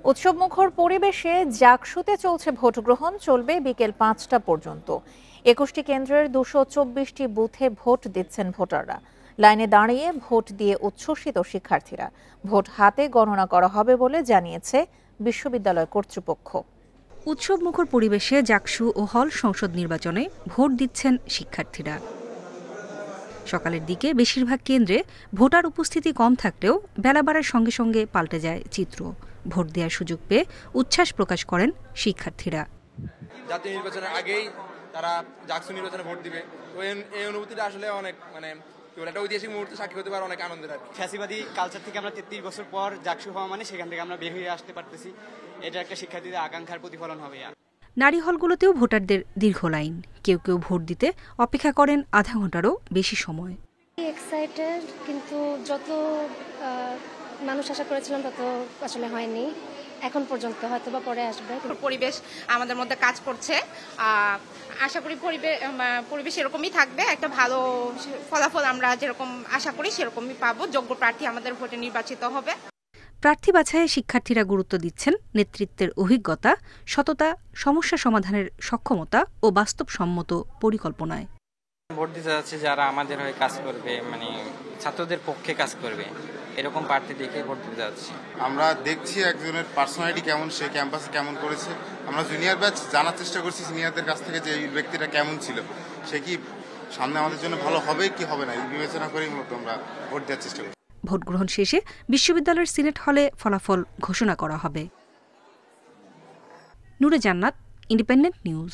উৎসবমুখর পরিবেশে জাকসুতে চলছে ভোট গ্রহণ, চলবে বিকেল ৫টা পর্যন্ত। ২১টি কেন্দ্রের ২২৪টি বুথে ভোট দিচ্ছেন ভোটাররা। লাইনে দাঁড়িয়ে ভোট দিয়ে উচ্ছ্বসিত শিক্ষার্থীরা। ভোট হাতে গণনা করা হবে বলে জানিয়েছে বিশ্ববিদ্যালয় কর্তৃপক্ষ। উৎসবমুখর পরিবেশে জাকসু ও হল সংসদ নির্বাচনে ভোট দিচ্ছেন শিক্ষার্থীরা। সকালের দিকে বেশিরভাগ কেন্দ্রে ভোটার উপস্থিতি কম থাকলেও বেলা বাড়ার সঙ্গে সঙ্গে পাল্টে যায় চিত্র। ভোট দেওয়ার সুযোগ পেয়ে উচ্ছ্বাস প্রকাশ করেন শিক্ষার্থীরা। জাতীয় নির্বাচনের আগেই তারা জাকসু নির্বাচনে ভোট দিবে, তো এই অনুভূতিটা আসলে অনেক একটা ঐতিহাসিক মুহূর্তে সাক্ষী হতে পারে, অনেক আনন্দের। আর ফ্যাসিবাদী কালচার থেকে আমরা ৩৩ বছর পর জাকসু হওয়া মানে সেখান থেকে আমরা বের হয়ে আসতে পারতেছি। এটা একটা শিক্ষার্থীদের আকাঙ্ক্ষার প্রতিফলন হবে। নারী হলগুলোতেও ভোটারদের দীর্ঘ লাইন। কেউ কেউ ভোট দিতে অপেক্ষা করেন আধা ঘন্টারও বেশি সময়। এক্সাইটেড, কিন্তু যত মানুষ আশা করেছিলাম তত আসলে হয়নি এখন পর্যন্ত, হয়তো বা পরে আসবে। পরিবেশ আমাদের মধ্যে কাজ করছে, আশা করি পরিবেশ এরকমই থাকবে। একটা ভালো ফলাফল আমরা যেরকম আশা করি সেরকমই পাবো। যোগ্য প্রার্থী আমাদের ভোটে নির্বাচিত হবে। প্রার্থী বাছাইয়ে শিক্ষার্থীরা গুরুত্ব দিচ্ছেন নেতৃত্বের অভিজ্ঞতা, সততা, সমস্যা সমাধানের সক্ষমতা ও বাস্তবসম্মত পরিকল্পনায়। ভোট দিতে যাচ্ছে যারা আমাদের হয়ে কাজ করবে, ছাত্রদের পক্ষে কাজ করবে, এরকম প্রার্থী দেখে ভোট দিতে যাচ্ছি। আমরা দেখছি একজনের পার্সোনালিটি কেমন, সে ক্যাম্পাসে কেমন করেছে। আমরা জুনিয়র ব্যাচ জানার চেষ্টা করছি সিনিয়রদের কাছ থেকে যে এই ব্যক্তিটা কেমন ছিল, সে কি সামনে আমাদের জন্য ভালো হবে কি হবে না, এই বিবেচনা করেই মূলত আমরা ভোট দেওয়ার চেষ্টা করছি। ভোট গ্রহণ শেষে বিশ্ববিদ্যালয়ের সিনেট হলে ফলাফল ঘোষণা করা হবে। নূরে জান্নাত, ইন্ডিপেন্ডেন্ট নিউজ।